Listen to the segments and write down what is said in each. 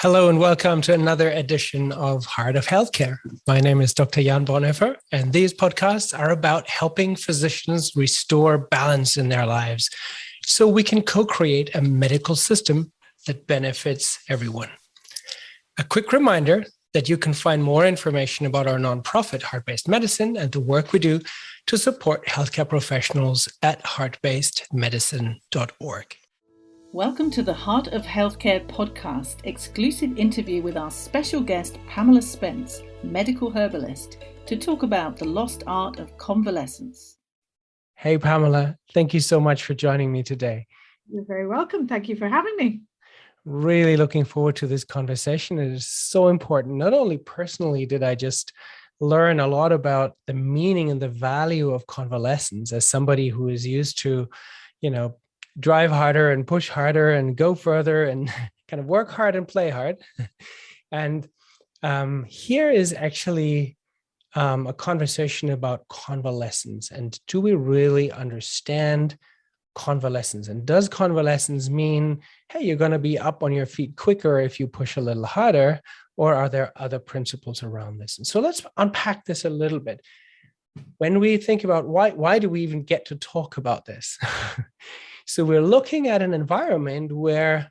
Hello and welcome to another edition of Heart of Healthcare. My name is Dr. Jan Bonhoeffer, and these podcasts are about helping physicians restore balance in their lives so we can co-create a medical system that benefits everyone. A quick reminder that you can find more information about our nonprofit Heart-Based Medicine and the work we do to support healthcare professionals at heartbasedmedicine.org. Welcome to the Heart of Healthcare podcast, exclusive interview with our special guest Pamela Spence, medical herbalist, to talk about the lost art of convalescence. Hey Pamela, thank you so much for joining me today. You're very welcome. Thank you for having me. Really looking forward to this conversation. It is so important. Not only personally did I just learn a lot about the meaning and the value of convalescence as somebody who is used to, drive harder and push harder and go further and kind of work hard and play hard. And here is actually a conversation about convalescence. And do we really understand convalescence? And does convalescence mean, hey, you're going to be up on your feet quicker if you push a little harder? Or are there other principles around this? And so let's unpack this a little bit. When we think about why do we even get to talk about this? So we're looking at an environment where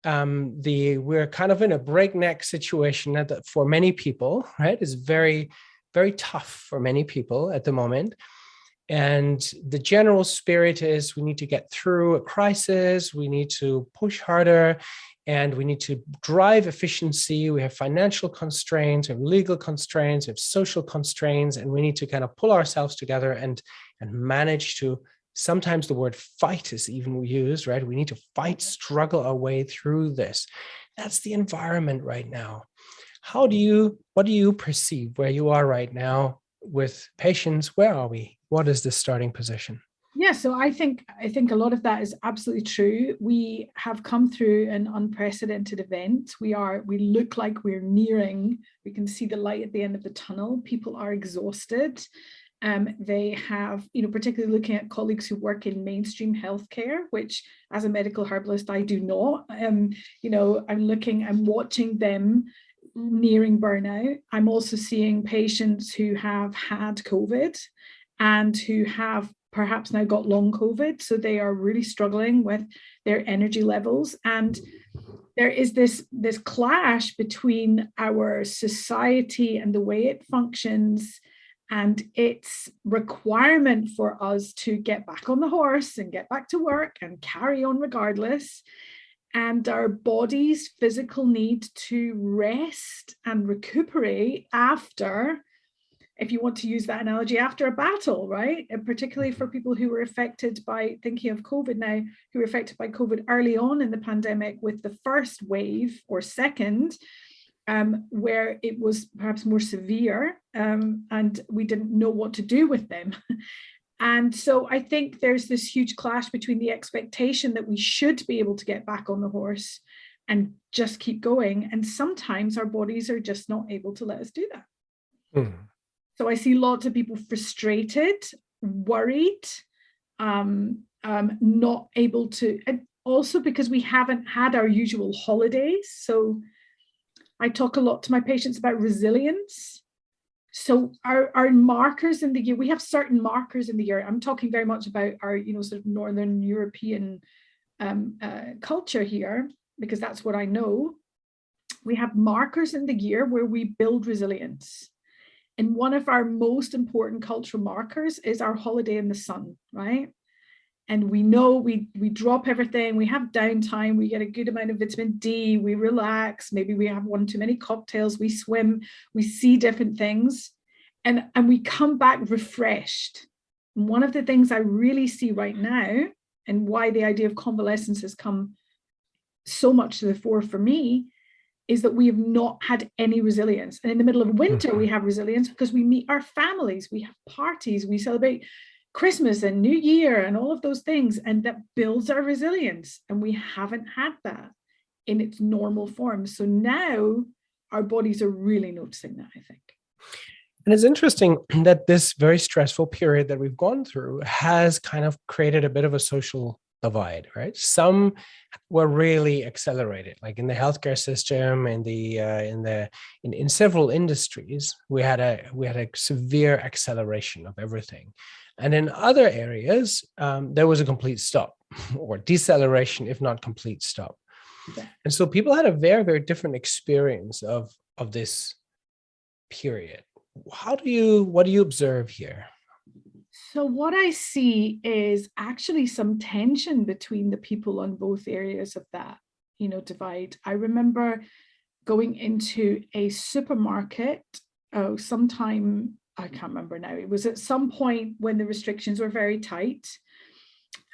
we're kind of in a breakneck situation that for many people, right, is very, very tough for many people at the moment. And the general spirit is we need to get through a crisis, we need to push harder, and we need to drive efficiency. We have financial constraints, we have legal constraints, we have social constraints, and we need to kind of pull ourselves together and manage to. Sometimes the word fight is even used, right? We need to fight, struggle our way through this. That's the environment right now. What do you perceive where you are right now with patients? Where are we? What is the starting position? Yeah, so I think a lot of that is absolutely true. We have come through an unprecedented event. We look like we're nearing, we can see the light at the end of the tunnel. People are exhausted. They have, particularly looking at colleagues who work in mainstream healthcare, which as a medical herbalist, I do not. I'm watching them nearing burnout. I'm also seeing patients who have had COVID and who have perhaps now got long COVID. So they are really struggling with their energy levels. And there is this clash between our society and the way it functions and its requirement for us to get back on the horse and get back to work and carry on regardless, and our body's physical need to rest and recuperate after, if you want to use that analogy, after a battle, right? And particularly for people who were affected by, thinking of COVID now, who were affected by COVID early on in the pandemic with the first wave or second, where it was perhaps more severe and we didn't know what to do with them. And so I think there's this huge clash between the expectation that we should be able to get back on the horse and just keep going. And sometimes our bodies are just not able to let us do that. So I see lots of people frustrated, worried, not able to, and also because we haven't had our usual holidays. So I talk a lot to my patients about resilience. So our markers in the year, we have certain markers in the year. I'm talking very much about our, sort of Northern European culture here, because that's what I know. We have markers in the year where we build resilience. And one of our most important cultural markers is our holiday in the sun, right? And we know we drop everything, we have downtime, we get a good amount of vitamin D, we relax, maybe we have one too many cocktails, we swim, we see different things, and we come back refreshed. And one of the things I really see right now, and why the idea of convalescence has come so much to the fore for me, is that we have not had any resilience. And in the middle of winter, we have resilience because we meet our families, we have parties, we celebrate Christmas and New Year and all of those things, and that builds our resilience. And we haven't had that in its normal form. So now our bodies are really noticing that, I think. And it's interesting that this very stressful period that we've gone through has kind of created a bit of a social divide, right? Some were really accelerated, like in the healthcare system, in several industries, we had a severe acceleration of everything, and in other areas, there was a complete stop or deceleration, if not complete stop. Yeah. And so people had a very, very different experience of this period. What do you observe here? So what I see is actually some tension between the people on both areas of that, divide. I remember going into a supermarket, sometime, I can't remember now. It was at some point when the restrictions were very tight.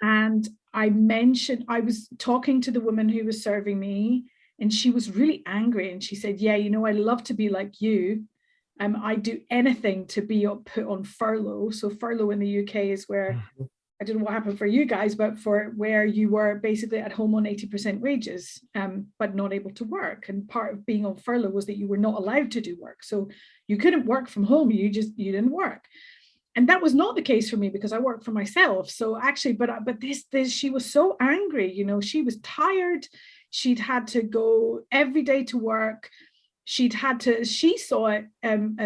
And I was talking to the woman who was serving me, and she was really angry. And she said, yeah, I love to be like you. I do anything to be put on furlough. So furlough in the UK is where, I don't know what happened for you guys, but for where you were basically at home on 80% wages, but not able to work. And part of being on furlough was that you were not allowed to do work. So you couldn't work from home. You didn't work. And that was not the case for me because I worked for myself. So actually, but this, she was so angry, she was tired. She'd had to go every day to work. She saw it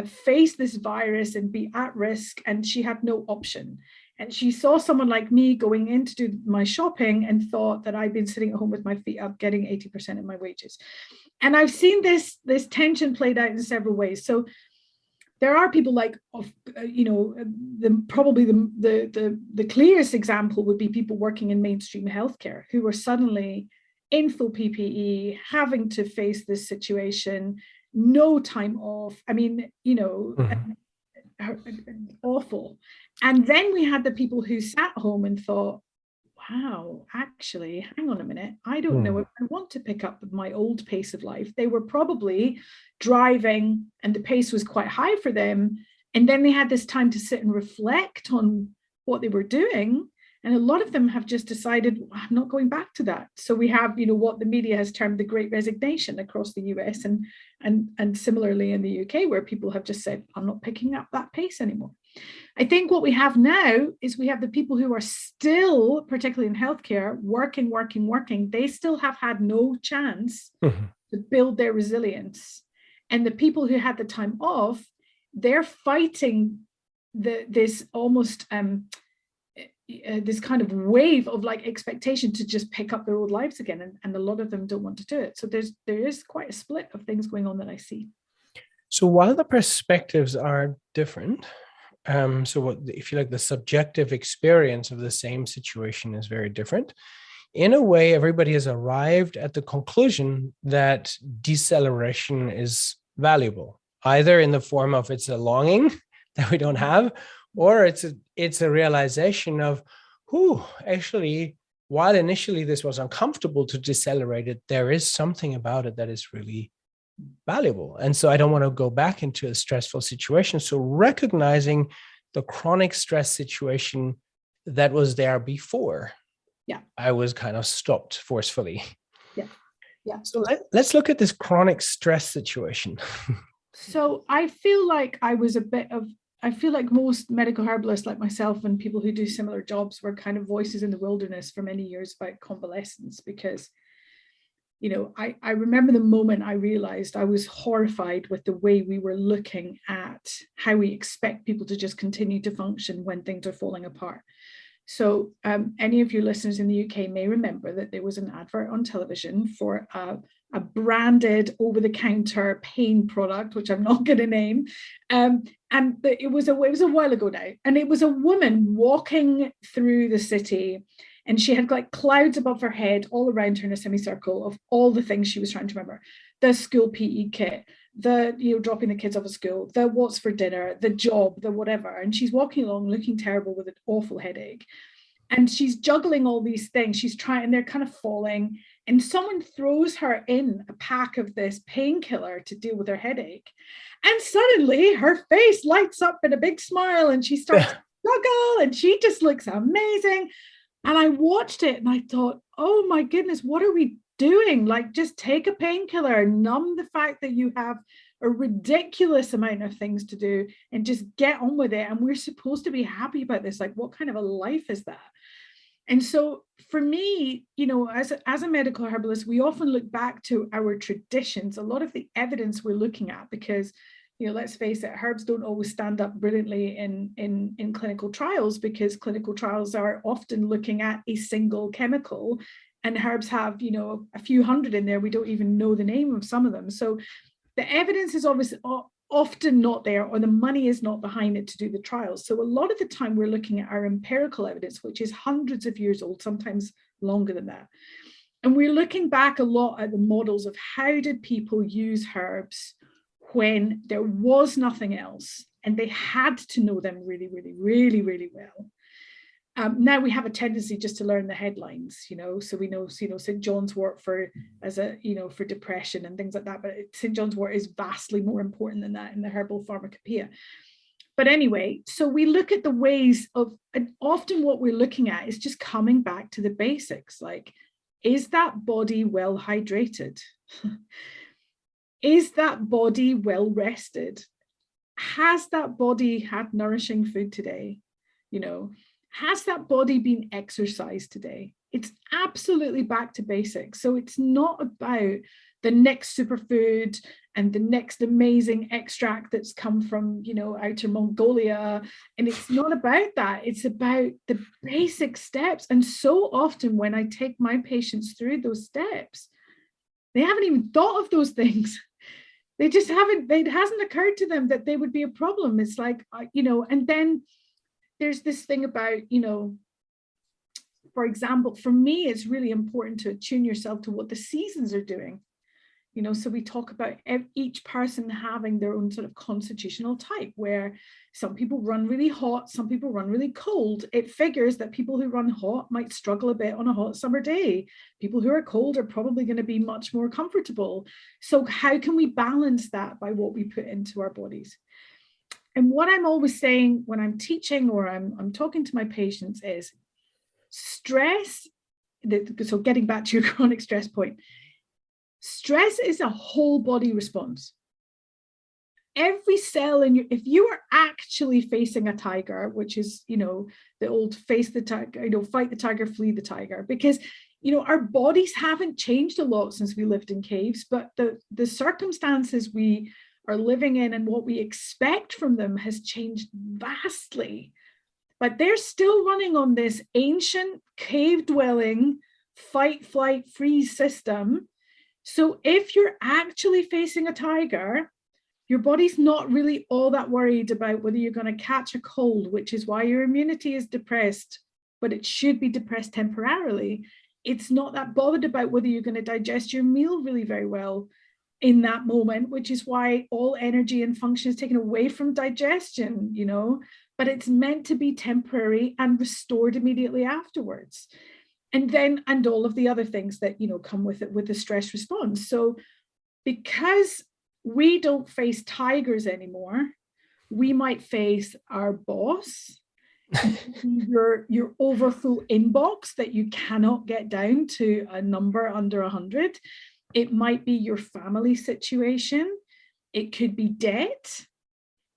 face this virus and be at risk, and she had no option. And she saw someone like me going in to do my shopping and thought that I'd been sitting at home with my feet up, getting 80% of my wages. And I've seen this tension played out in several ways. So there are people like, probably the clearest example would be people working in mainstream healthcare who were suddenly in full PPE, having to face this situation, no time off. I mean, awful. And then we had the people who sat home and thought, wow, actually, hang on a minute. I don't know if I want to pick up my old pace of life. They were probably driving and the pace was quite high for them. And then they had this time to sit and reflect on what they were doing. And a lot of them have just decided, I'm not going back to that. So we have, what the media has termed the Great Resignation across the US and similarly in the UK, where people have just said, I'm not picking up that pace anymore. I think what we have now is we have the people who are still, particularly in healthcare, working. They still have had no chance to build their resilience. And the people who had the time off, they're fighting this almost this kind of wave of like expectation to just pick up their old lives again, and a lot of them don't want to do it. So there is quite a split of things going on that I see. So while the perspectives are different, so what, if you like, the subjective experience of the same situation is very different. In a way, everybody has arrived at the conclusion that deceleration is valuable, either in the form of it's a longing that we don't have, or it's a realization of, actually, while initially this was uncomfortable to decelerate it, there is something about it that is really valuable. And so I don't want to go back into a stressful situation. So recognizing the chronic stress situation that was there before, I was kind of stopped forcefully. Yeah. So let's look at this chronic stress situation. So I feel like I feel like most medical herbalists like myself and people who do similar jobs were kind of voices in the wilderness for many years about convalescence, because, I remember the moment I realized I was horrified with the way we were looking at how we expect people to just continue to function when things are falling apart. So any of your listeners in the UK may remember that there was an advert on television for a branded over-the-counter pain product, which I'm not going to name. And it was a while ago now. And it was a woman walking through the city, and she had like clouds above her head all around her in a semicircle of all the things she was trying to remember. The school PE kit, the dropping the kids off at school, the what's for dinner, the job, the whatever. And she's walking along looking terrible with an awful headache. And she's juggling all these things. She's trying, and they're kind of falling. And someone throws her in a pack of this painkiller to deal with her headache. And suddenly her face lights up in a big smile and she starts to struggle and she just looks amazing. And I watched it and I thought, oh my goodness, what are we doing? Like, just take a painkiller, numb the fact that you have a ridiculous amount of things to do and just get on with it. And we're supposed to be happy about this. Like, what kind of a life is that? And so for me, as a medical herbalist, we often look back to our traditions, a lot of the evidence we're looking at, because, let's face it, herbs don't always stand up brilliantly in clinical trials, because clinical trials are often looking at a single chemical, and herbs have, a few hundred in there. We don't even know the name of some of them. So the evidence is obviously often not there, or the money is not behind it to do the trials. So a lot of the time we're looking at our empirical evidence, which is hundreds of years old, sometimes longer than that. And we're looking back a lot at the models of how did people use herbs when there was nothing else, and they had to know them really, really, really, really well. Now we have a tendency just to learn the headlines, so we know, St. John's wort for depression and things like that, but St. John's wort is vastly more important than that in the herbal pharmacopoeia. But anyway, so we look at the ways of, and often what we're looking at is just coming back to the basics, like, is that body well hydrated? Is that body well rested? Has that body had nourishing food today? Has that body been exercised today? It's absolutely back to basics. So it's not about the next superfood and the next amazing extract that's come from, outer Mongolia. And it's not about that. It's about the basic steps. And so often when I take my patients through those steps, they haven't even thought of those things. They just haven't, it hasn't occurred to them that they would be a problem. It's like, and then there's this thing about, for example, for me, it's really important to attune yourself to what the seasons are doing. So we talk about each person having their own sort of constitutional type, where some people run really hot, some people run really cold. It figures that people who run hot might struggle a bit on a hot summer day. People who are cold are probably going to be much more comfortable. So how can we balance that by what we put into our bodies? And what I'm always saying when I'm teaching or I'm talking to my patients is stress. So getting back to your chronic stress point, stress is a whole body response. Every cell in you, if you are actually facing a tiger, which is, the old face the tiger, fight the tiger, flee the tiger, because, our bodies haven't changed a lot since we lived in caves, but the circumstances we are living in and what we expect from them has changed vastly. But they're still running on this ancient cave dwelling fight, flight, freeze system. So if you're actually facing a tiger, your body's not really all that worried about whether you're going to catch a cold, which is why your immunity is depressed, but it should be depressed temporarily. It's not that bothered about whether you're going to digest your meal really very well in that moment, which is why all energy and function is taken away from digestion, but it's meant to be temporary and restored immediately afterwards. And all of the other things that, come with it, with the stress response. So because we don't face tigers anymore, we might face our boss, your overfull inbox that you cannot get down to a number under 100. It might be your family situation. It could be debt.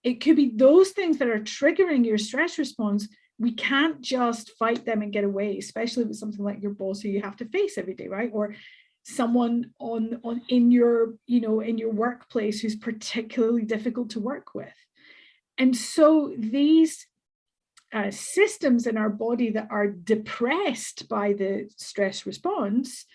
It could be those things that are triggering your stress response. We can't just fight them and get away, especially with something like your boss who you have to face every day, right? Or someone in your workplace who's particularly difficult to work with. And so these systems in our body that are depressed by the stress response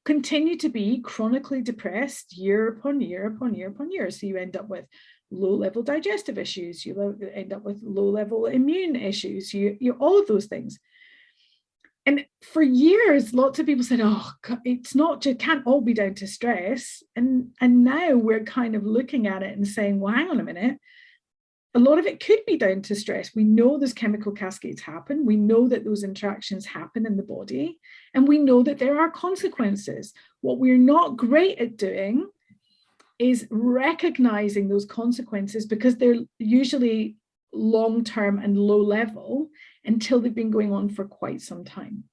continue to be chronically depressed year upon year upon year upon year. So you end up with low-level digestive issues, you end up with low-level immune issues, you all of those things. And for years, lots of people said, oh, it's not, it can't all be down to stress. And now we're kind of looking at it and saying, well, hang on a minute. A lot of it could be down to stress. We know those chemical cascades happen. We know that those interactions happen in the body. And we know that there are consequences. What we're not great at doing is recognizing those consequences, because they're usually long-term and low level until they've been going on for quite some time.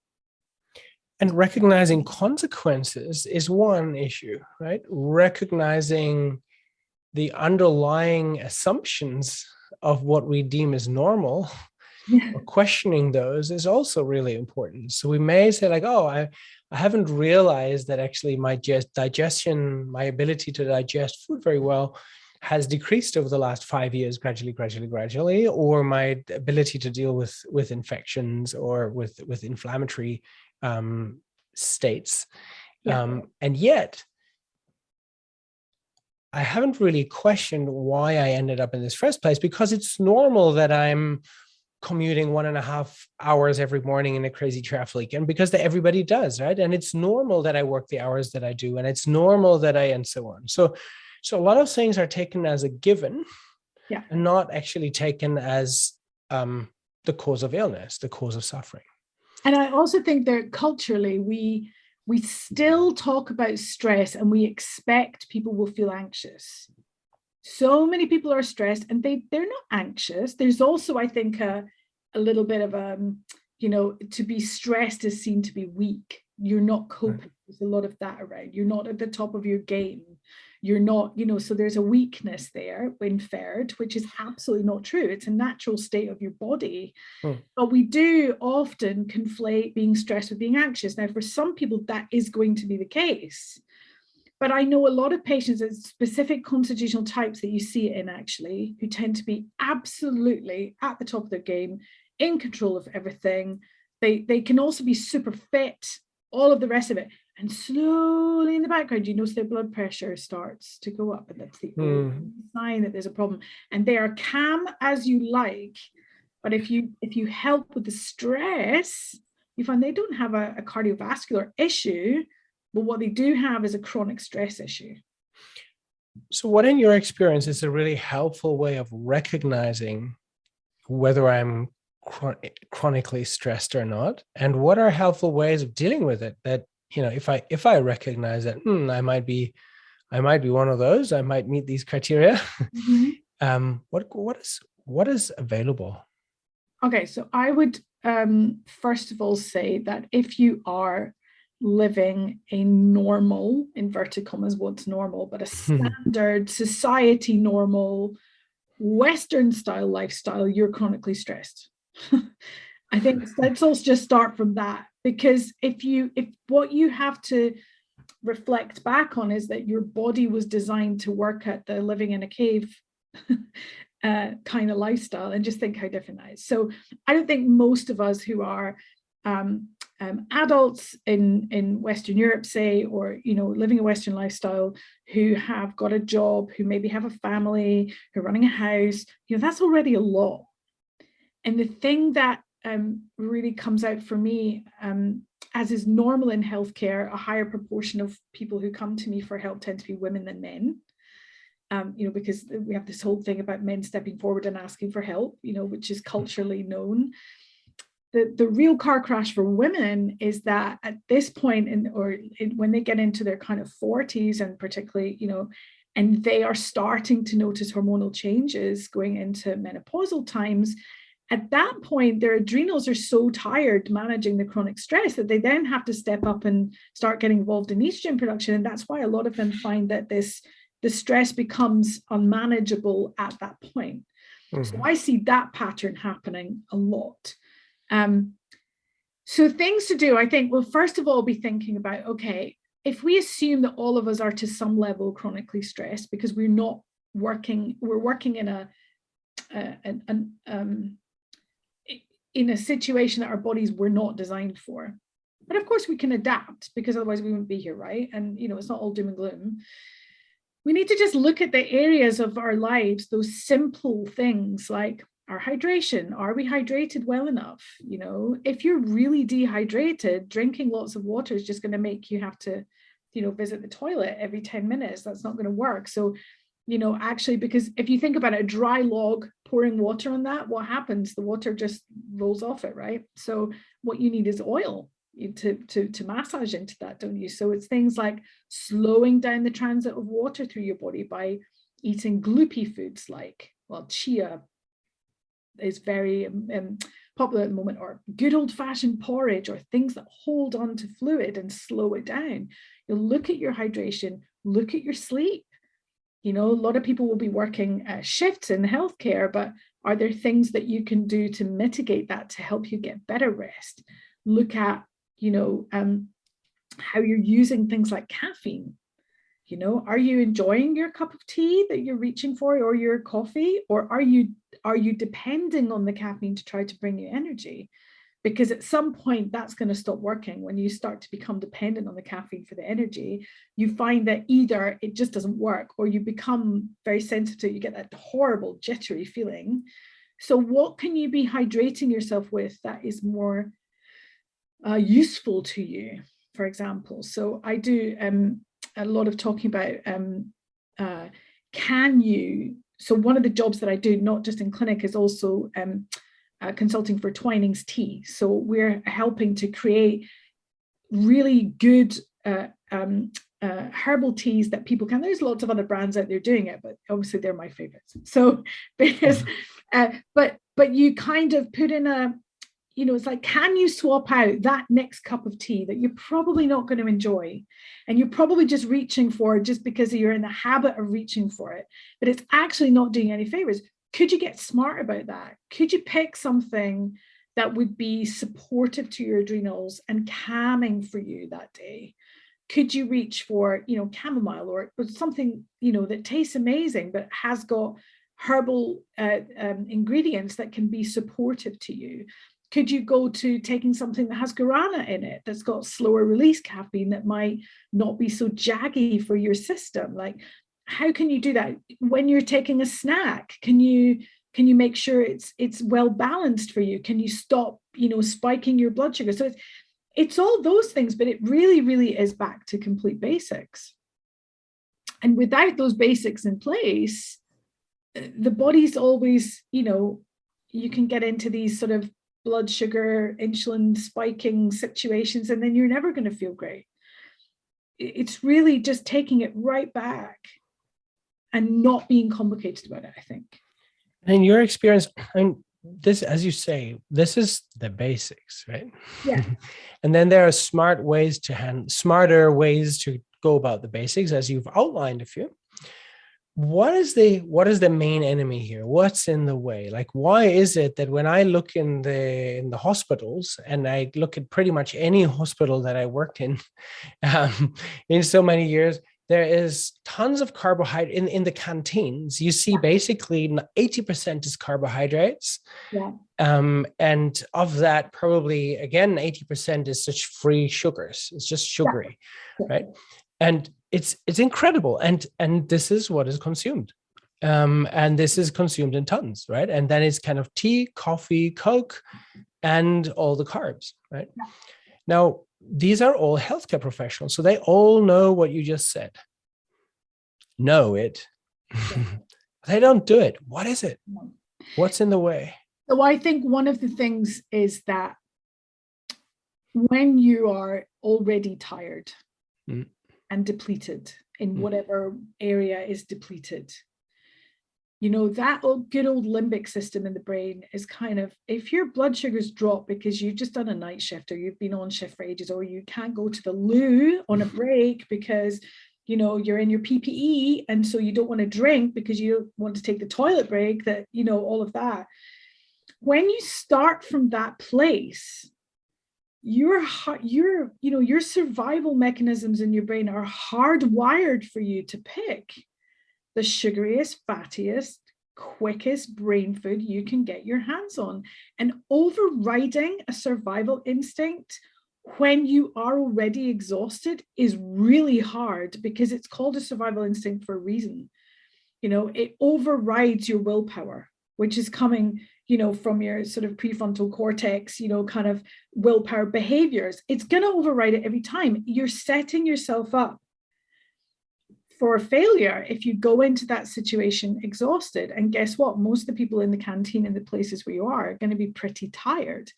And recognizing consequences is one issue, right? Recognizing the underlying assumptions of what we deem as normal or questioning those is also really important. So we may say like, oh, I haven't realized that actually my digestion, my ability to digest food very well has decreased over the last 5 years, gradually, or my ability to deal with infections or with inflammatory states. Yeah. And yet, I haven't really questioned why I ended up in this first place, because it's normal that I'm commuting 1.5 hours every morning in a crazy traffic, and because everybody does, right? And it's normal that I work the hours that I do, and it's normal that and so on. So a lot of things are taken as a given, and not actually taken as the cause of illness, the cause of suffering. And I also think that culturally, we still talk about stress and we expect people will feel anxious. So many people are stressed and they're not anxious. There's also, I think, a little bit of to be stressed is seen to be weak. You're not coping. There's a lot of that around. You're not at the top of your game. You're not, so there's a weakness there inferred, which is absolutely not true. It's a natural state of your body. But we do often conflate being stressed with being anxious. Now, for some people, that is going to be the case. But I know a lot of patients and specific constitutional types that you see it in actually, who tend to be absolutely at the top of their game, in control of everything. They can also be super fit, all of the rest of it. And slowly in the background, you notice their blood pressure starts to go up. And that's the sign that there's a problem. And they are calm as you like. But if you help with the stress, you find they don't have a cardiovascular issue, but what they do have is a chronic stress issue. So what, in your experience, is a really helpful way of recognizing whether I'm chronically stressed or not? And what are helpful ways of dealing with it that, if I recognize that I might be one of those, I might meet these criteria. What is available? Okay, so I would first of all say that if you are living a normal, inverted commas, what's normal, but a standard society normal Western style lifestyle, you're chronically stressed. I think let's also just start from that, because if what you have to reflect back on is that your body was designed to work at the living in a cave kind of lifestyle, and just think how different that is. So I don't think most of us who are adults in Western Europe, say, or living a Western lifestyle, who have got a job, who maybe have a family, who are running a house, that's already a lot. And the thing that really comes out for me, as is normal in healthcare, a higher proportion of people who come to me for help tend to be women than men. Because we have this whole thing about men stepping forward and asking for help, which is culturally known. The real car crash for women is that at this point, when they get into their kind of 40s, and particularly, and they are starting to notice hormonal changes going into menopausal times, at that point, their adrenals are so tired managing the chronic stress that they then have to step up and start getting involved in estrogen production. And that's why a lot of them find that the stress becomes unmanageable at that point. So I see that pattern happening a lot. So things to do, I think, well, first of all, be thinking about, okay, if we assume that all of us are to some level chronically stressed because we're working in a situation that our bodies were not designed for. But of course we can adapt, because otherwise we wouldn't be here, right? And, it's not all doom and gloom. We need to just look at the areas of our lives, those simple things like our hydration. Are we hydrated well enough? If you're really dehydrated, drinking lots of water is just going to make you have to, visit the toilet every 10 minutes. That's not going to work. So, actually, because if you think about it, a dry log, pouring water on that, what happens? The water just rolls off it, right? So what you need is oil to massage into that, don't you? So it's things like slowing down the transit of water through your body by eating gloopy foods like, chia is very popular at the moment, or good old-fashioned porridge, or things that hold on to fluid and slow it down. You'll look at your hydration, look at your sleep. A lot of people will be working shifts in healthcare, but Are there things that you can do to mitigate that to help you get better rest? Look at, how you're using things like caffeine. Are you enjoying your cup of tea that you're reaching for, or your coffee, or are you depending on the caffeine to try to bring you energy? Because at some point that's going to stop working. When you start to become dependent on the caffeine for the energy, you find that either it just doesn't work, or you become very sensitive. You get that horrible jittery feeling. So what can you be hydrating yourself with that is more useful to you, for example? So I do a lot of talking about so one of the jobs that I do, not just in clinic, is also consulting for Twinings tea. So we're helping to create really good herbal teas that people can. There's lots of other brands out there doing it, but obviously they're my favorites. So because but you kind of put in it's like, can you swap out that next cup of tea that you're probably not going to enjoy, and you're probably just reaching for just because you're in the habit of reaching for it, but it's actually not doing any favors? Could you get smart about that? Could you pick something that would be supportive to your adrenals and calming for you that day? Could you reach for, chamomile or something, that tastes amazing, but has got herbal ingredients that can be supportive to you? Could you go to taking something that has guarana in it, that's got slower release caffeine, that might not be so jaggy for your system? Like, how can you do that? When you're taking a snack, can you make sure it's well balanced for you? Can you stop, spiking your blood sugar? So it's all those things, but it really, really is back to complete basics. And without those basics in place, the body's always, you can get into these sort of blood sugar, insulin spiking situations, and then you're never going to feel great. It's really just taking it right back and not being complicated about it, I think. In your experience, this, as you say, this is the basics, right? Yeah. And then there are smarter ways to go about the basics, as you've outlined a few. What is the main enemy here? What's in the way? Like, why is it that when I look in the hospitals, and I look at pretty much any hospital that I worked in so many years, there is tons of carbohydrate in the canteens. You see basically 80% is carbohydrates. Yeah. And of that, probably, again, 80% is such free sugars. It's just sugary, right? And it's incredible. And this is what is consumed. And this is consumed in tons, right? And then it's kind of tea, coffee, Coke, and all the carbs, right? Yeah. Now, these are all healthcare professionals, so they all know what you just said. Know it. They don't do it. What is it? What's in the way? So I think one of the things is that when you are already tired and depleted in whatever area is depleted, that good old limbic system in the brain is kind of, if your blood sugars drop because you've just done a night shift, or you've been on shift for ages, or you can't go to the loo on a break because you're in your PPE, and so you don't want to drink because you don't want to take the toilet break, that all of that. When you start from that place, your survival mechanisms in your brain are hardwired for you to pick the sugariest, fattiest, quickest brain food you can get your hands on. And overriding a survival instinct when you are already exhausted is really hard, because it's called a survival instinct for a reason. It overrides your willpower, which is coming, from your sort of prefrontal cortex, kind of willpower behaviors. It's going to override it every time. You're setting yourself up for failure if you go into that situation exhausted. And guess what? Most of the people in the canteen and the places where you are going to be pretty tired.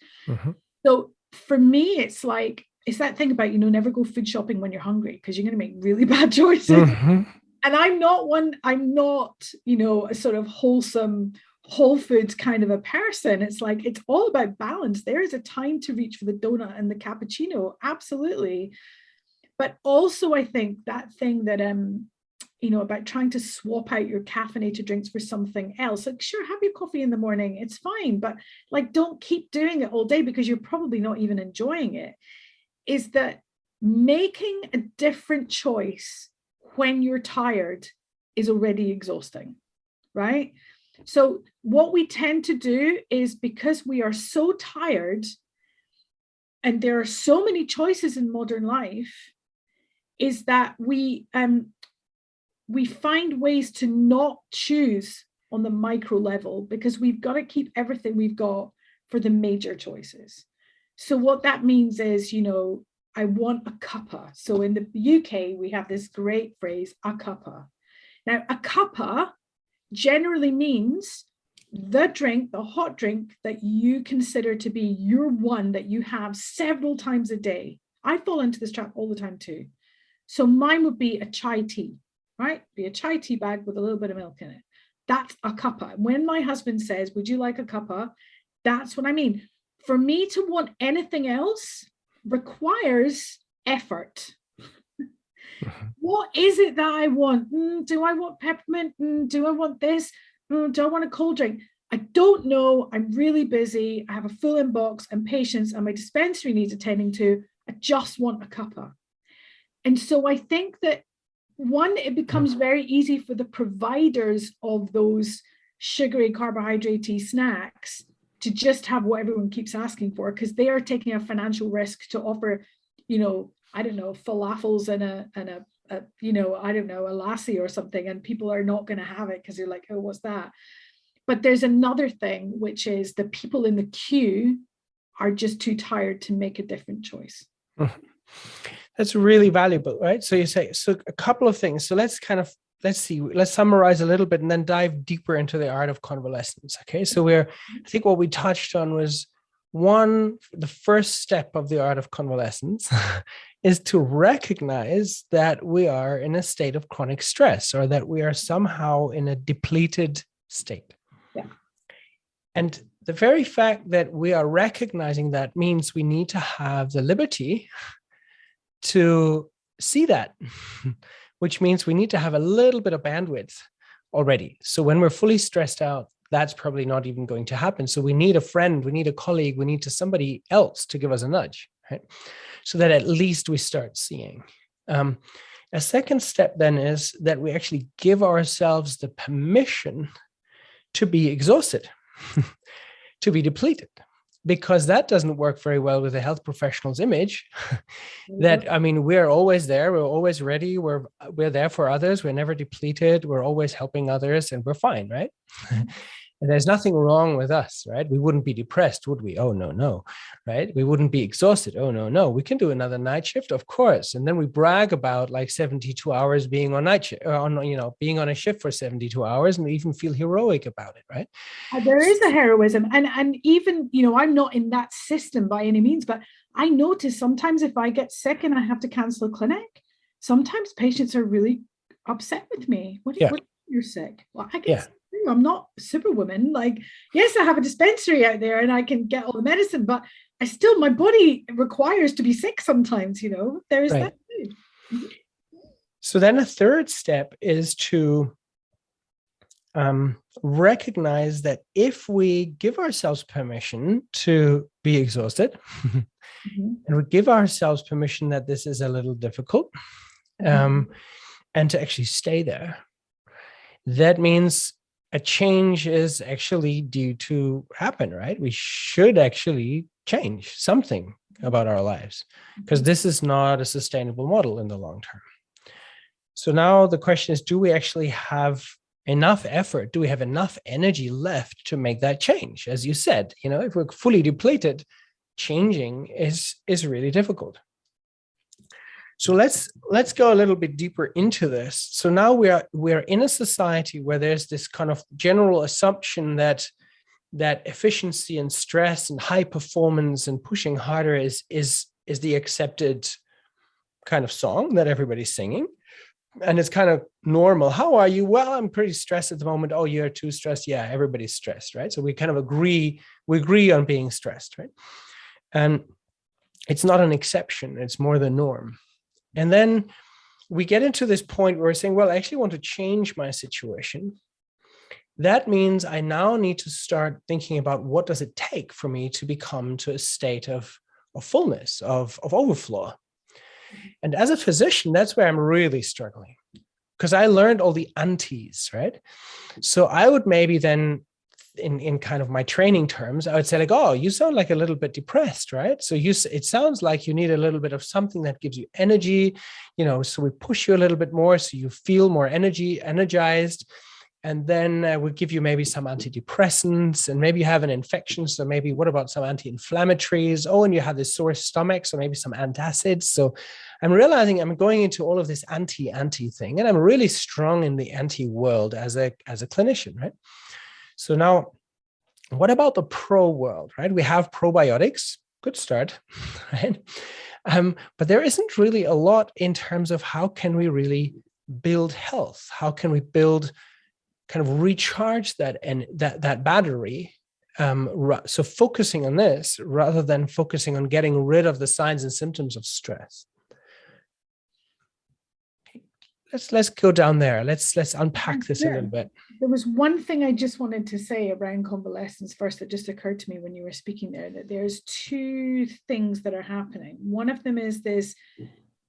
So for me, it's that thing about, never go food shopping when you're hungry, because you're going to make really bad choices. And I'm not a sort of wholesome, whole foods kind of a person. It's like, it's all about balance. There is a time to reach for the donut and the cappuccino. Absolutely. But also, I think that thing that, about trying to swap out your caffeinated drinks for something else. Like, sure, have your coffee in the morning, it's fine, but like, don't keep doing it all day because you're probably not even enjoying it. Is that making a different choice when you're tired is already exhausting, right? So what we tend to do is, because we are so tired and there are so many choices in modern life, is that we find ways to not choose on the micro level because we've got to keep everything we've got for the major choices. So what that means is, I want a cuppa. So in the UK, we have this great phrase, a cuppa. Now, a cuppa generally means the drink, the hot drink that you consider to be your one that you have several times a day. I fall into this trap all the time too. So mine would be a chai tea, right? Be a chai tea bag with a little bit of milk in it. That's a cuppa. When my husband says, would you like a cuppa? That's what I mean. For me to want anything else requires effort. What is it that I want? Do I want peppermint? Do I want this? Do I want a cold drink? I don't know. I'm really busy. I have a full inbox and patients, and my dispensary needs attending to. I just want a cuppa. And so I think that, one, it becomes very easy for the providers of those sugary, carbohydrate snacks to just have what everyone keeps asking for, because they are taking a financial risk to offer, I don't know, falafels and a a lassi or something, and people are not going to have it because they're like, oh, what's that? But there's another thing, which is the people in the queue are just too tired to make a different choice. That's really valuable, right? So you say, so a couple of things. So let's summarize a little bit and then dive deeper into the art of convalescence. Okay. So I think what we touched on was, one, the first step of the art of convalescence is to recognize that we are in a state of chronic stress, or that we are somehow in a depleted state. Yeah. And the very fact that we are recognizing that means we need to have the liberty to see that, which means we need to have a little bit of bandwidth already. So when we're fully stressed out, that's probably not even going to happen. So we need a friend, we need a colleague, we need somebody else to give us a nudge, right? So that at least we start seeing. A second step then is that we actually give ourselves the permission to be exhausted, to be depleted, because that doesn't work very well with a health professional's image. That, I mean, we're always there, we're always ready, we're there for others, we're never depleted, we're always helping others, and we're fine, right? And there's nothing wrong with us, right? We wouldn't be depressed, would we? Oh, no, right? We wouldn't be exhausted. Oh, no. We can do another night shift, of course. And then we brag about like 72 hours being on night shift, being on a shift for 72 hours, and we even feel heroic about it, right? There is a heroism. And even, I'm not in that system by any means, but I notice sometimes if I get sick and I have to cancel a clinic, sometimes patients are really upset with me. What you're sick? Well, I get sick. I'm not Superwoman. Like, yes, I have a dispensary out there and I can get all the medicine, but my body requires to be sick sometimes, there is that too. So then a third step is to recognize that if we give ourselves permission to be exhausted, and we give ourselves permission that this is a little difficult, and to actually stay there, that means a change is actually due to happen, right? We should actually change something about our lives, because this is not a sustainable model in the long term. So now the question is, do we actually have enough effort? Do we have enough energy left to make that change? As you said, if we're fully depleted, changing is really difficult. So let's go a little bit deeper into this. So now we're in a society where there's this kind of general assumption that efficiency and stress and high performance and pushing harder is the accepted kind of song that everybody's singing. And it's kind of normal. How are you? Well, I'm pretty stressed at the moment. Oh, you're too stressed. Yeah, everybody's stressed, right? So we kind of agree on being stressed, right? And it's not an exception. It's more the norm. And then we get into this point where we're saying, well, I actually want to change my situation. That means I now need to start thinking about what does it take for me to become to a state of fullness, of overflow. And as a physician, that's where I'm really struggling, because I learned all the antis, right? So I would maybe then, in kind of my training terms, I would say like, oh, you sound like a little bit depressed, right? So it sounds like you need a little bit of something that gives you energy, so we push you a little bit more so you feel more energized. And then we'll give you maybe some antidepressants, and maybe you have an infection. So maybe what about some anti-inflammatories? Oh, and you have this sore stomach, so maybe some antacids. So I'm realizing I'm going into all of this anti thing, and I'm really strong in the anti world as a clinician, right? So now, what about the pro world, right? We have probiotics, good start, right? But there isn't really a lot in terms of how can we really build health? How can we build, kind of recharge that and that battery? So focusing on this rather than focusing on getting rid of the signs and symptoms of stress. Let's go down there. Let's unpack this a little bit. There was one thing I just wanted to say around convalescence first that just occurred to me when you were speaking there, that there's two things that are happening. One of them is this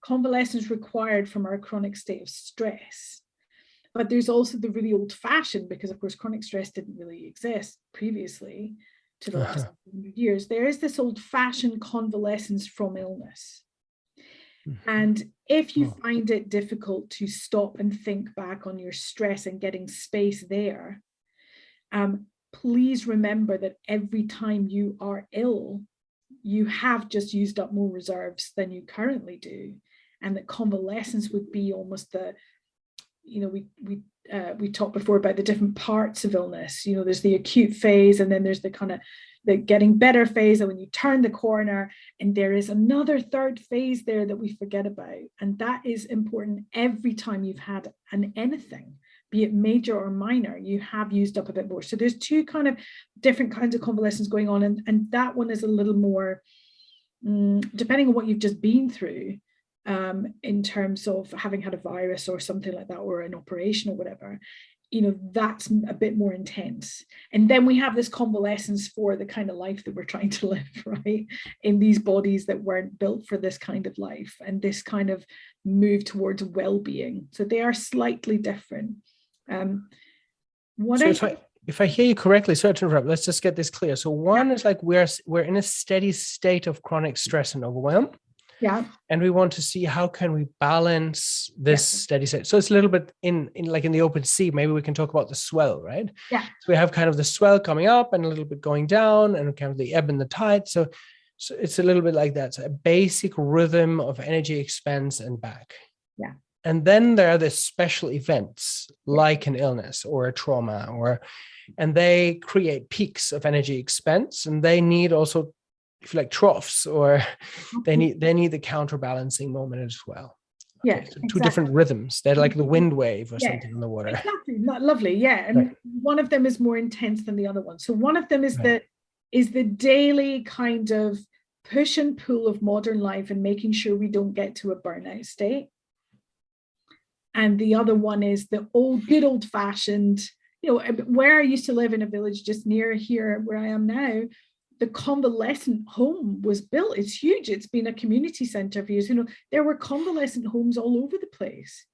convalescence required from our chronic state of stress. But there's also the really old-fashioned, because of course chronic stress didn't really exist previously to the last 100 years. There is this old-fashioned convalescence from illness. And if you find it difficult to stop and think back on your stress and getting space there, please remember that every time you are ill, you have just used up more reserves than you currently do. And that convalescence would be almost the, we talked before about the different parts of illness. There's the acute phase, and then there's the kind of the getting better phase, and when you turn the corner, and there is another third phase there that we forget about. And that is important every time you've had anything, be it major or minor, you have used up a bit more. So there's two kind of different kinds of convalescence going on. And that one is a little more, depending on what you've just been through, in terms of having had a virus or something like that, or an operation or whatever, that's a bit more intense. And then we have this convalescence for the kind of life that we're trying to live, right? In these bodies that weren't built for this kind of life and this kind of move towards well-being. So they are slightly different. If I hear you correctly, sorry to interrupt, let's just get this clear. So one is like we're in a steady state of chronic stress and overwhelm. Yeah. And we want to see how can we balance this steady state. So it's a little bit in the open sea. Maybe we can talk about the swell, right? Yeah. So we have kind of the swell coming up and a little bit going down, and kind of the ebb and the tide. So it's a little bit like that. So a basic rhythm of energy expense and back. Yeah. And then there are the special events like an illness or a trauma, and they create peaks of energy expense, and they need also, if you like, troughs, or they need the counterbalancing moment as well. Yeah, okay, so two different rhythms. They're like the wind wave or something in the water. Exactly, not lovely. Yeah, and one of them is more intense than the other one. So one of them is the daily kind of push and pull of modern life and making sure we don't get to a burnout state. And the other one is the good old fashioned. Where I used to live in a village just near here, where I am now, the convalescent home was built. It's huge. It's been a community center for years. There were convalescent homes all over the place.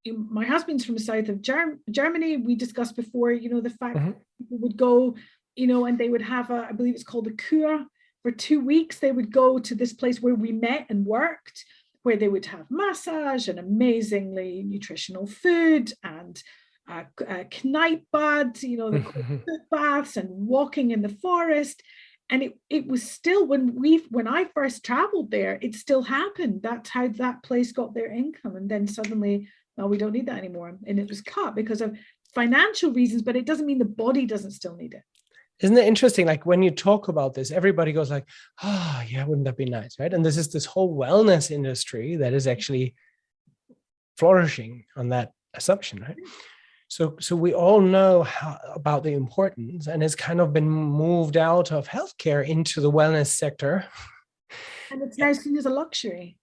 My husband's from the south of Germany. We discussed before, the fact that people would go, and they would have I believe it's called a Kur. For 2 weeks, they would go to this place where we met and worked, where they would have massage and amazingly nutritional food and Kneippbad, the foot baths and walking in the forest. And it was still, when I first traveled there, it still happened. That's how that place got their income. And then suddenly, well, we don't need that anymore. And it was cut because of financial reasons, but it doesn't mean the body doesn't still need it. Isn't it interesting? Like when you talk about this, everybody goes like, oh yeah, wouldn't that be nice, right? And this is this whole wellness industry that is actually flourishing on that assumption, right? So we all know about the importance, and it's kind of been moved out of healthcare into the wellness sector. And it's now seen as a luxury.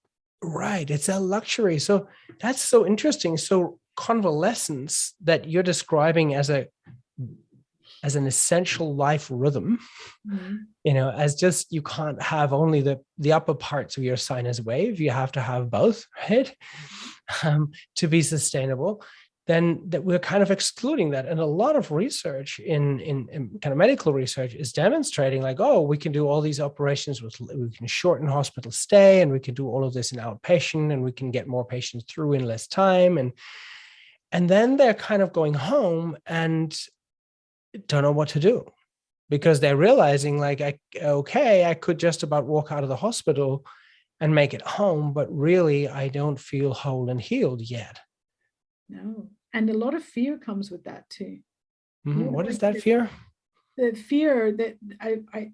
Right. It's a luxury. So that's so interesting. So convalescence that you're describing as an essential life rhythm, as just, you can't have only the upper parts of your sinus wave. You have to have both, right? To be sustainable. Then that we're kind of excluding that. And a lot of research in kind of medical research is demonstrating like, oh, we can do all these operations we can shorten hospital stay, and we can do all of this in outpatient, and we can get more patients through in less time. And then they're kind of going home and don't know what to do, because they're realizing like, I could just about walk out of the hospital and make it home, but really I don't feel whole and healed yet. No. And a lot of fear comes with that too. Mm-hmm. What is that fear? The fear that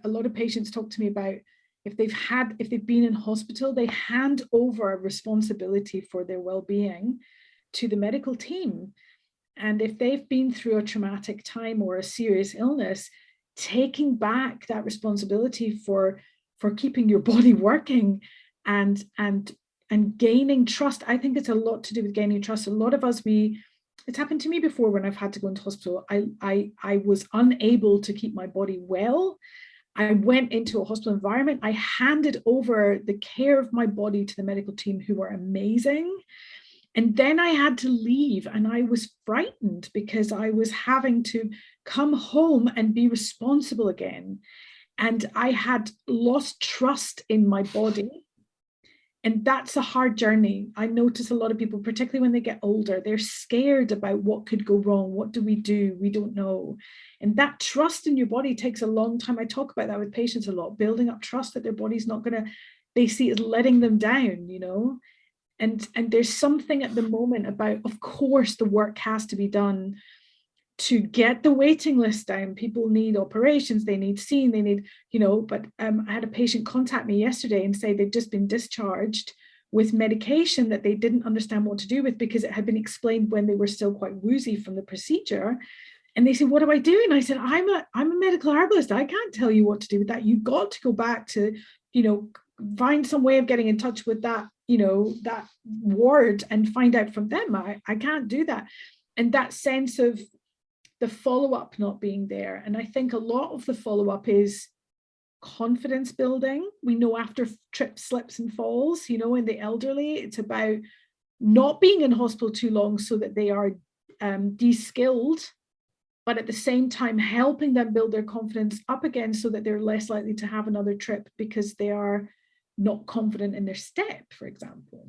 a lot of patients talk to me about, if they've been in hospital, they hand over responsibility for their well-being to the medical team. And if they've been through a traumatic time or a serious illness, taking back that responsibility for keeping your body working and gaining trust. I think it's a lot to do with gaining trust. A lot of us, it's happened to me before when I've had to go into hospital. I was unable to keep my body well. I went into a hospital environment. I handed over the care of my body to the medical team, who were amazing. And then I had to leave, and I was frightened because I was having to come home and be responsible again. And I had lost trust in my body. And that's a hard journey. I notice a lot of people, particularly when they get older, they're scared about what could go wrong. What do? We don't know. And that trust in your body takes a long time. I talk about that with patients a lot, building up trust that their body's not going to, they see it as letting them down, And there's something at the moment about, of course, the work has to be done to get the waiting list down. People need operations, they need seen, they need, but I had a patient contact me yesterday and say they'd just been discharged with medication that they didn't understand what to do with, because it had been explained when they were still quite woozy from the procedure. And they said, what do I do? And I said, I'm a medical herbalist. I can't tell you what to do with that. You've got to go back to, find some way of getting in touch with that, that ward and find out from them. I can't do that. And that sense of the follow-up not being there. And I think a lot of the follow-up is confidence building. We know after trips, slips and falls, in the elderly, it's about not being in hospital too long so that they are de-skilled, but at the same time helping them build their confidence up again so that they're less likely to have another trip because they are not confident in their step, for example.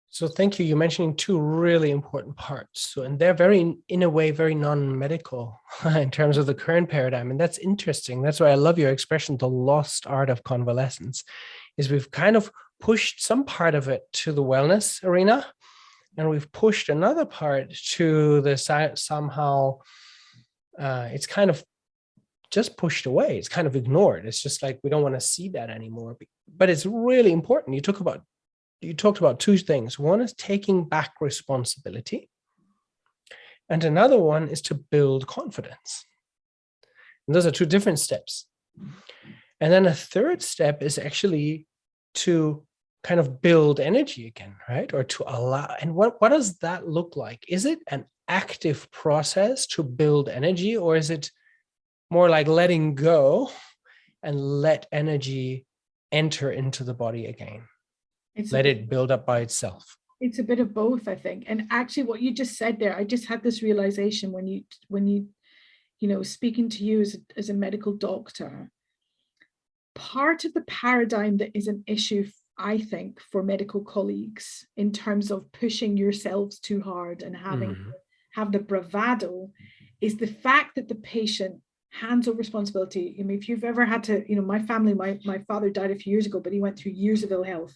So thank you. You're mentioning two really important parts. So, and they're in a way, very non-medical in terms of the current paradigm. And that's interesting. That's why I love your expression, the lost art of convalescence, is we've kind of pushed some part of it to the wellness arena, and we've pushed another part to the somehow it's kind of just pushed away. It's kind of ignored. It's just like, we don't want to see that anymore. But it's really important. You talked about two things. One is taking back responsibility, and another one is to build confidence. And those are two different steps. And then a third step is actually to kind of build energy again, right? Or to allow. And what does that look like? Is it an active process to build energy, or is it more like letting go and let energy enter into the body again? Let it build up by itself. It's a bit of both, I think. And actually what you just said there, I just had this realization when you speaking to you as a medical doctor, part of the paradigm that is an issue, I think, for medical colleagues in terms of pushing yourselves too hard and have the bravado, is the fact that the patient hands over responsibility. I mean, if you've ever had to, my family, my father died a few years ago, but he went through years of ill health.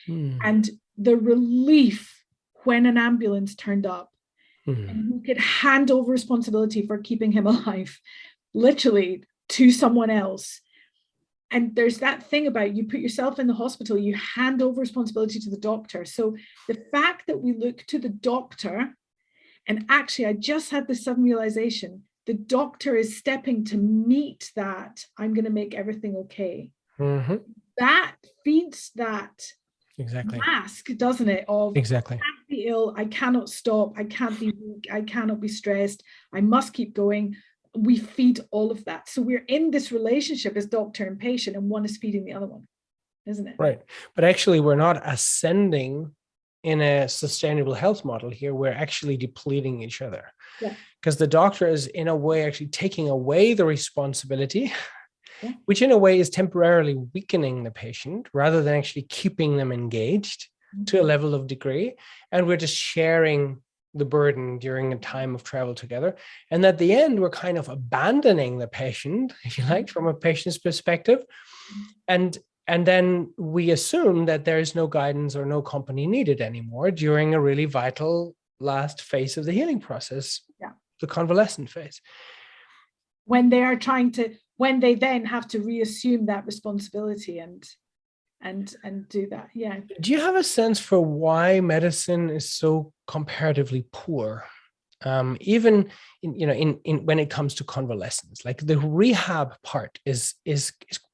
And the relief when an ambulance turned up and you could hand over responsibility for keeping him alive, literally, to someone else. And there's that thing about, you put yourself in the hospital, you hand over responsibility to the doctor. So the fact that we look to the doctor, and actually I just had this sudden realization, the doctor is stepping to meet that, I'm going to make everything okay. that feeds that Exactly. mask, doesn't it? Of Exactly. I can't be ill, I cannot stop, I can't be weak, I cannot be stressed, I must keep going. We feed all of that. So we're in this relationship as doctor and patient, and one is feeding the other one, isn't it? Right. But actually, we're not ascending in a sustainable health model here. We're actually depleting each other. Yeah. Because the doctor is, in a way, actually taking away the responsibility, yeah. which in a way is temporarily weakening the patient rather than actually keeping them engaged to a level of degree. And we're just sharing the burden during a time of travel together. And at the end, we're kind of abandoning the patient, if you like, from a patient's perspective. And then we assume that there is no guidance or no company needed anymore during a really vital last phase of the healing process, the convalescent phase. When they are trying to, when they then have to reassume that responsibility and do that. Yeah. Do you have a sense for why medicine is so comparatively poor? Even in when it comes to convalescence, like the rehab part is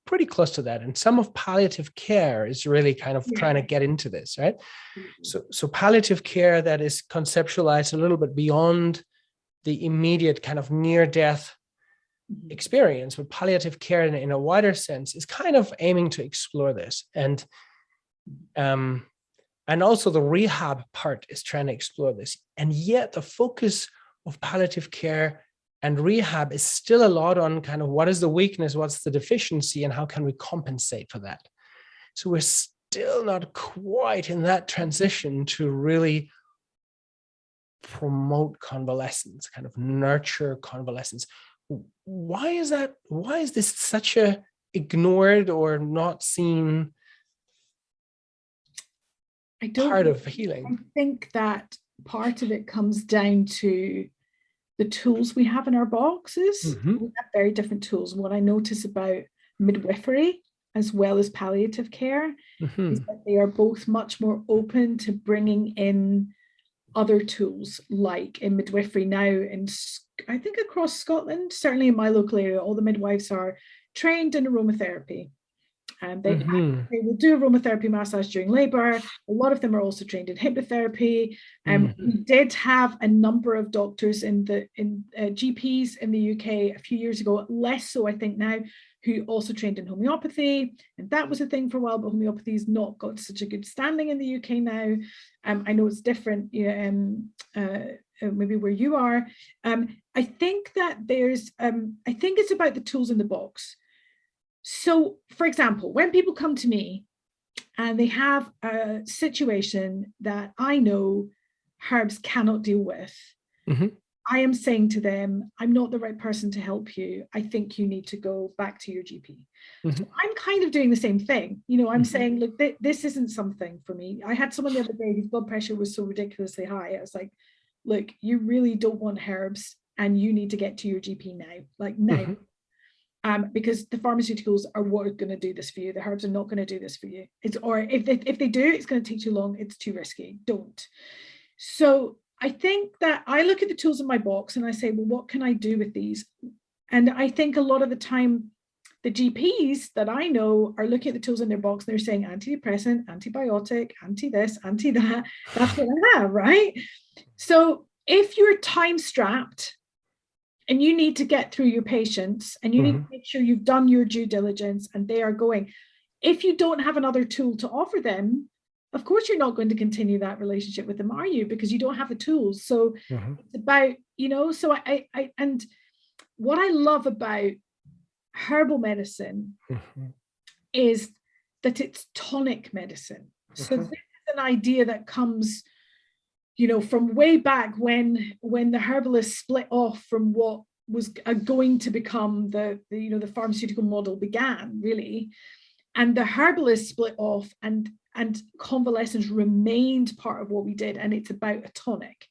pretty close to that, and some of palliative care is really kind of trying to get into this, right? So palliative care that is conceptualized a little bit beyond the immediate kind of near-death experience, but palliative care in a wider sense is kind of aiming to explore this, and also the rehab part is trying to explore this. And yet the focus of palliative care and rehab is still a lot on kind of what is the weakness, what's the deficiency, and how can we compensate for that. So we're still not quite in that transition to really promote convalescence, kind of nurture convalescence. Why is that? Why is this such a ignored or not seen part of healing? I think that part of it comes down to the tools we have in our boxes. We have very different tools. And what I notice about midwifery as well as palliative care is that they are both much more open to bringing in other tools, like in midwifery now, and I think across Scotland, certainly in my local area, all the midwives are trained in aromatherapy. And they will do aromatherapy massage during labor. A lot of them are also trained in hypnotherapy. We did have a number of doctors in GPs in the UK a few years ago, less so I think now, who also trained in homeopathy. And that was a thing for a while, but homeopathy has not got such a good standing in the UK now. I know it's different, maybe where you are. I think that I think it's about the tools in the box. So, for example, when people come to me and they have a situation that I know herbs cannot deal with, I am saying to them, I'm not the right person to help you. I think you need to go back to your GP. So I'm kind of doing the same thing. I'm saying, look, this isn't something for me. I had someone the other day whose blood pressure was so ridiculously high. I was like, look, you really don't want herbs and you need to get to your GP now, like now. Because the pharmaceuticals are what are going to do this for you. The herbs are not going to do this for you. Or if they do, it's going to take too long. It's too risky. Don't. So I think that I look at the tools in my box and I say, well, what can I do with these? And I think a lot of the time, the GPs that I know are looking at the tools in their box and they're saying antidepressant, antibiotic, anti this, anti that. That's what I have, right? So if you're time strapped, and you need to get through your patients and you need to make sure you've done your due diligence and they are going. If you don't have another tool to offer them, of course, you're not going to continue that relationship with them, are you? Because you don't have the tools. So it's about, so I and what I love about herbal medicine is that it's tonic medicine. So this is an idea that comes from way back when the herbalists split off from what was going to become the pharmaceutical model began, really. And the herbalists split off and convalescence remained part of what we did. And it's about a tonic.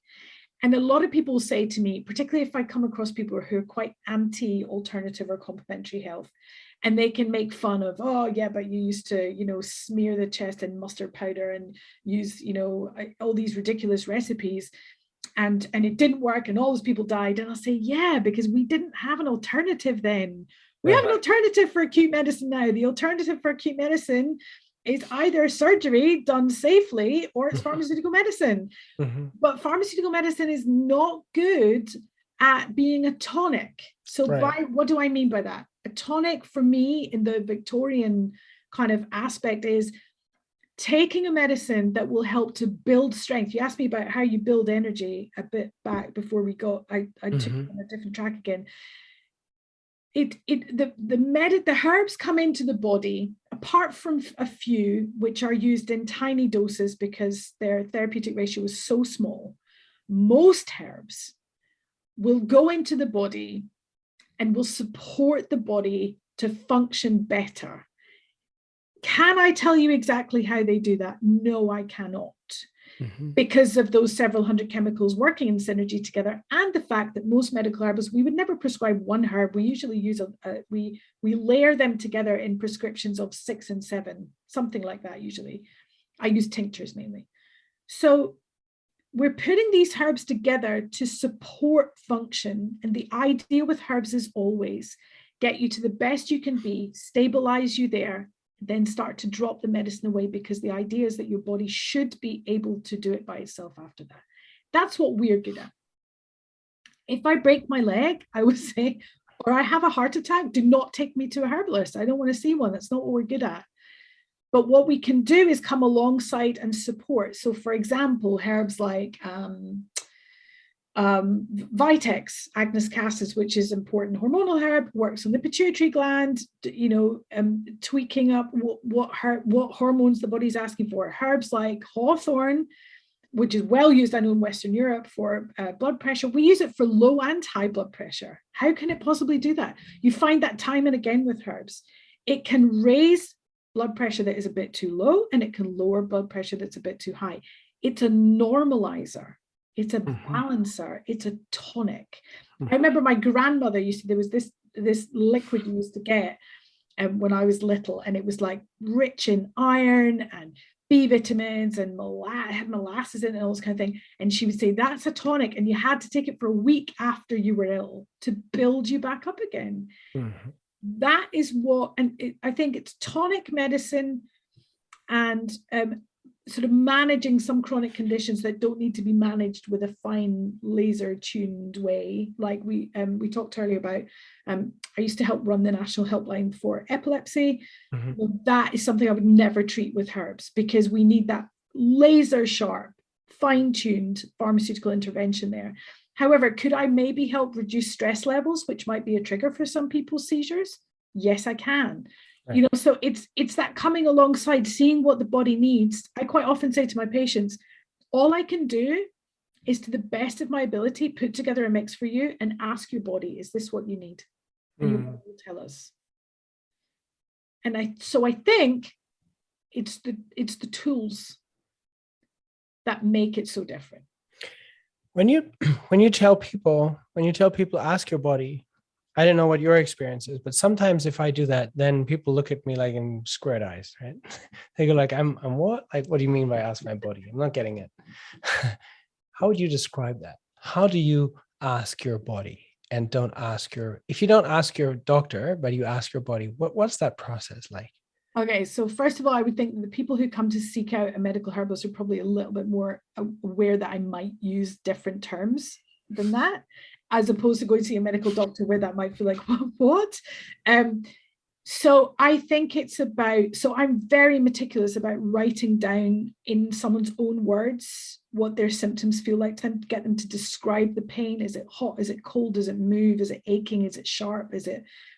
And a lot of people say to me, particularly if I come across people who are quite anti-alternative or complementary health, and they can make fun of, oh yeah, but you used to, smear the chest in mustard powder and use, all these ridiculous recipes, and it didn't work, and all those people died. And I'll say, yeah, because we didn't have an alternative then. We have an alternative for acute medicine now. The alternative for acute medicine is either surgery done safely or it's pharmaceutical medicine. But pharmaceutical medicine is not good at being a tonic. So what do I mean by that? A tonic for me in the Victorian kind of aspect is taking a medicine that will help to build strength. You asked me about how you build energy a bit back before we got, I took you on a different track again. The herbs come into the body, apart from a few which are used in tiny doses because their therapeutic ratio is so small. Most herbs will go into the body and will support the body to function better. Can I tell you exactly how they do that? No, I cannot. Because of those several hundred chemicals working in synergy together, and the fact that most medical herbs, we would never prescribe one herb. We usually use we layer them together in prescriptions of 6 and 7, something like that. Usually, I use tinctures mainly. So we're putting these herbs together to support function, and the idea with herbs is always get you to the best you can be, stabilize you there, then start to drop the medicine away, because the idea is that your body should be able to do it by itself after that. That's what we're good at. If I break my leg, I would say, or I have a heart attack, do not take me to a herbalist. I don't want to see one. That's not what we're good at. But what we can do is come alongside and support. So for example, herbs like Vitex, Agnus cassis, which is important hormonal herb, works on the pituitary gland, tweaking up what hormones the body's asking for. Herbs like hawthorn, which is well used, I know, in Western Europe for blood pressure. We use it for low and high blood pressure. How can it possibly do that? You find that time and again with herbs. It can raise blood pressure that is a bit too low, and it can lower blood pressure that's a bit too high. It's a normalizer. It's a balancer. It's a tonic. I remember my grandmother there was this liquid you used to get when I was little, and it was like rich in iron and B vitamins and had molasses in it and all this kind of thing. And she would say, that's a tonic. And you had to take it for a week after you were ill to build you back up again. That is what, and I think it's tonic medicine and sort of managing some chronic conditions that don't need to be managed with a fine laser tuned way. Like we talked earlier about, I used to help run the national helpline for epilepsy. Well, that is something I would never treat with herbs, because we need that laser sharp, fine tuned pharmaceutical intervention there. However, could I maybe help reduce stress levels, which might be a trigger for some people's seizures? Yes, I can. Right. So it's that coming alongside, seeing what the body needs. I quite often say to my patients, all I can do is, to the best of my ability, put together a mix for you and ask your body, is this what you need? And your body will tell us. And I think it's the tools that make it so different. When you tell people, ask your body, I don't know what your experience is, but sometimes if I do that, then people look at me like in squared eyes, right? They go like, I'm what? Like, what do you mean by ask my body? I'm not getting it. How would you describe that? How do you ask your body and if you don't ask your doctor, but you ask your body, what's that process like? Okay, so first of all, I would think the people who come to seek out a medical herbalist are probably a little bit more aware that I might use different terms than that, as opposed to going to see a medical doctor where that might feel like, what? So I think it's about, so I'm very meticulous about writing down in someone's own words what their symptoms feel like, to get them to describe the pain. Is it hot? Is it cold? Does it move? Is it aching? Is it sharp?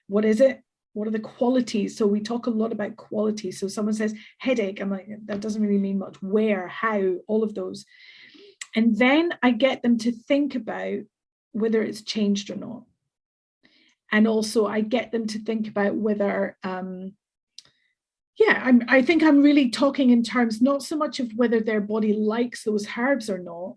What is it? What are the qualities? So we talk a lot about quality. So someone says headache, I'm like, that doesn't really mean much. Where, how, all of those. And then I get them to think about whether it's changed or not. And also I get them to think about whether, I think I'm really talking in terms, not so much of whether their body likes those herbs or not,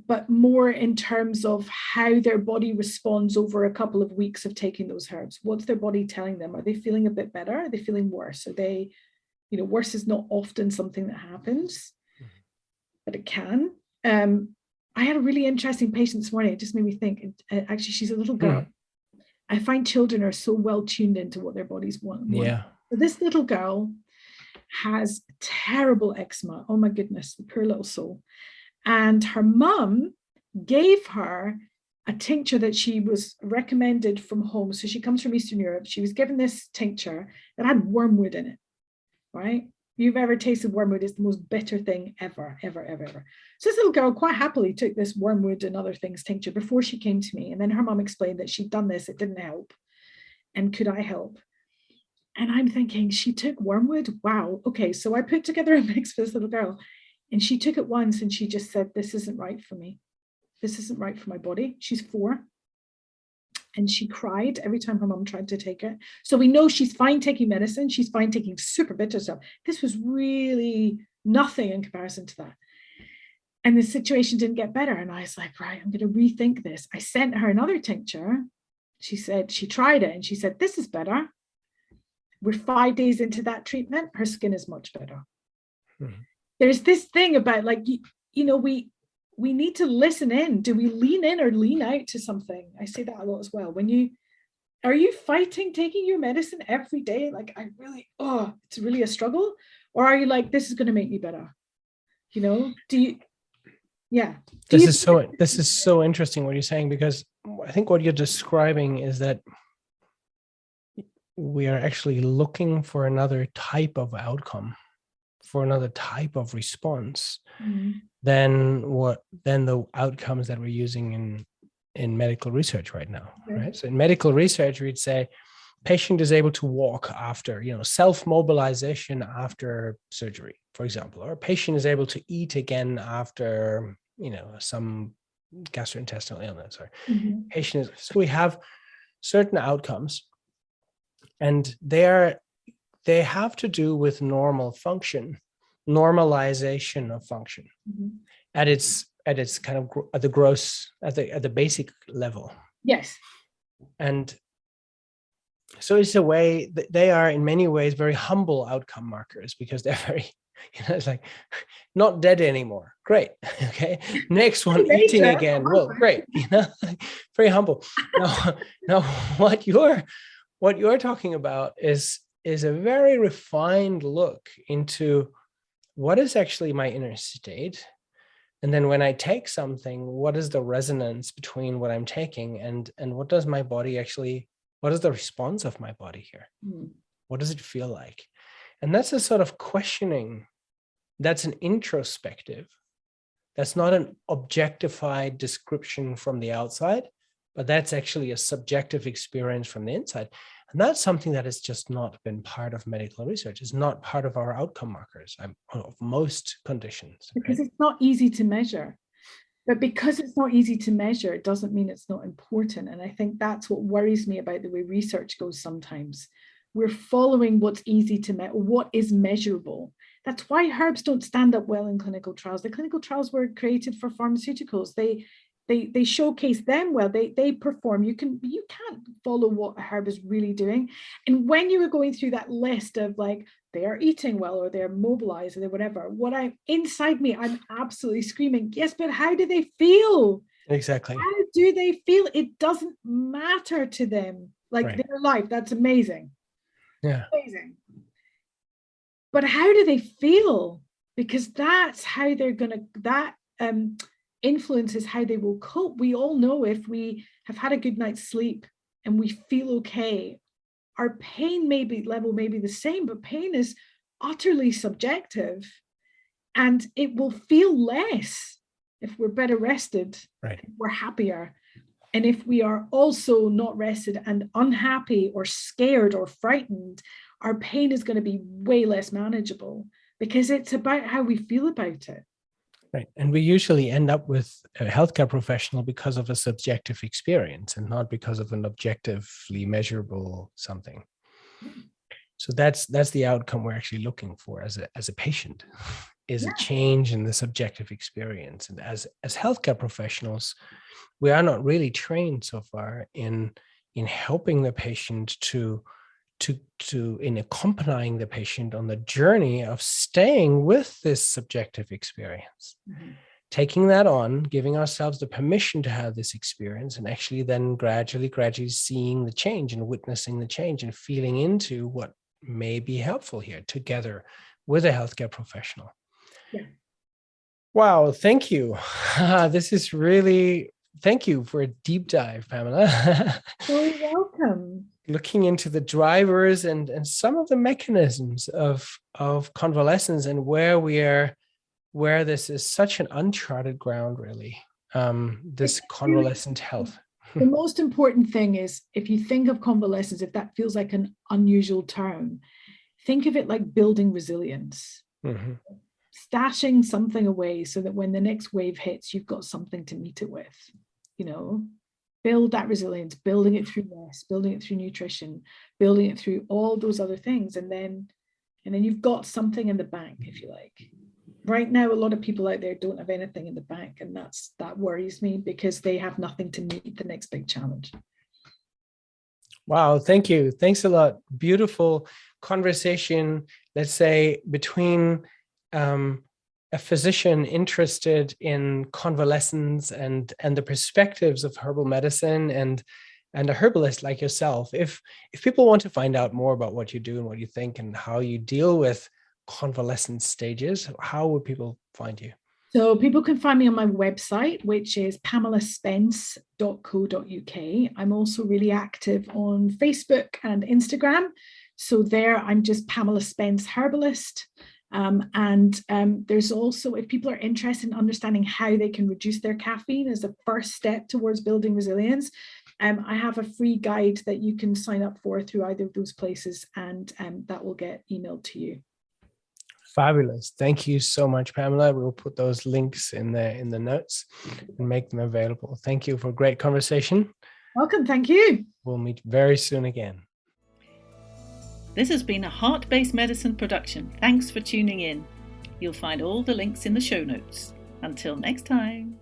but more in terms of how their body responds over a couple of weeks of taking those herbs. What's their body telling them? Are they feeling a bit better? Are they feeling worse? Are they, worse is not often something that happens, but it can. I had a really interesting patient this morning. It just made me think, actually, she's a little girl. I find children are so well tuned into what their bodies want. Yeah. So this little girl has terrible eczema. Oh my goodness, the poor little soul. And her mum gave her a tincture that she was recommended from home. So she comes from Eastern Europe. She was given this tincture that had wormwood in it, right? If you've ever tasted wormwood, it's the most bitter thing ever, ever, ever, ever. So this little girl quite happily took this wormwood and other things tincture before she came to me. And then her mum explained that she'd done this, it didn't help. And could I help? And I'm thinking, she took wormwood? Wow. Okay, so I put together a mix for this little girl. And she took it once and she just said, this isn't right for me. This isn't right for my body. She's 4. And she cried every time her mum tried to take it. So we know she's fine taking medicine. She's fine taking super bitter stuff. This was really nothing in comparison to that. And the situation didn't get better. And I was like, right, I'm going to rethink this. I sent her another tincture. She said, she tried it and she said, this is better. We're 5 days into that treatment. Her skin is much better. There's this thing about like, you know, we need to listen in. Do we lean in or lean out to something? I say that a lot as well. Are you fighting taking your medicine every day? Like it's really a struggle. Or are you like, this is going to make me better? You know, this is so interesting what you're saying, because I think what you're describing is that we are actually looking for another type of outcome, for another type of response than the outcomes that we're using in medical research right now. Right. So in medical research, we'd say patient is able to walk after, self-mobilization after surgery, for example, or patient is able to eat again after, some gastrointestinal illness, or so we have certain outcomes, and they have to do with normal function, normalization of function at its kind of at the basic level. Yes. And so it's a way that they are in many ways very humble outcome markers, because they're very, it's like not dead anymore. Great. Okay. Next one, eating again. Well, great. Very humble. Now what you're talking about is a very refined look into what is actually my inner state. And then when I take something, what is the resonance between what I'm taking and what does my body actually, what is the response of my body here? What does it feel like? And that's a sort of questioning. That's an introspective. That's not an objectified description from the outside, but that's actually a subjective experience from the inside. And that's something that has just not been part of medical research. It's not part of our outcome markers of most conditions. Because it's not easy to measure. But because it's not easy to measure, it doesn't mean it's not important. And I think that's what worries me about the way research goes sometimes. We're following what's easy to measure, what is measurable. That's why herbs don't stand up well in clinical trials. The clinical trials were created for pharmaceuticals. They showcase them well. They perform. You can't follow what a herb is really doing. And when you were going through that list of like, they are eating well, or they're mobilized, or they're whatever, inside me, I'm absolutely screaming, yes, but how do they feel? Exactly. How do they feel? It doesn't matter to them. Like their life, that's amazing. Yeah. Amazing. But how do they feel? Because that's how they're going to, influences how they will cope. We all know if we have had a good night's sleep and we feel okay, our pain level may be the same, but pain is utterly subjective, and it will feel less if we're better rested, right? We're happier. And if we are also not rested and unhappy or scared or frightened, our pain is going to be way less manageable, because it's about how we feel about it. Right. And we usually end up with a healthcare professional because of a subjective experience and not because of an objectively measurable something. So that's the outcome we're actually looking for as a patient, is a change in the subjective experience. And as healthcare professionals, we are not really trained so far in helping the patient to in accompanying the patient on the journey of staying with this subjective experience. taking that on, giving ourselves the permission to have this experience, and actually then gradually seeing the change and witnessing the change and feeling into what may be helpful here together with a healthcare professional. Yeah. Wow, thank you. This is really, thank you for a deep dive, Pamela. You're welcome. Looking into the drivers and some of the mechanisms of convalescence and where this is such an uncharted ground, really, this convalescent health. The most important thing is, if you think of convalescence, if that feels like an unusual term, think of it like building resilience. Mm-hmm. Stashing something away so that when the next wave hits, you've got something to meet it with, build that resilience, building it through rest, building it through nutrition, building it through all those other things. And then you've got something in the bank, if you like. Right now, a lot of people out there don't have anything in the bank, and that worries me, because they have nothing to meet the next big challenge. Wow, thank you. Thanks a lot. Beautiful conversation, let's say, between a physician interested in convalescence and the perspectives of herbal medicine and a herbalist like yourself. If people want to find out more about what you do and what you think and how you deal with convalescence stages, how would people find you? So people can find me on my website, which is pamelaspence.co.uk. I'm also really active on Facebook and Instagram. So there I'm just Pamela Spence Herbalist. There's also, if people are interested in understanding how they can reduce their caffeine as a first step towards building resilience, I have a free guide that you can sign up for through either of those places, and that will get emailed to you. Fabulous. Thank you so much, Pamela. We'll put those links in the notes and make them available. Thank you for a great conversation. Welcome. Thank you. We'll meet very soon again. This has been a Heart-Based Medicine production. Thanks for tuning in. You'll find all the links in the show notes. Until next time.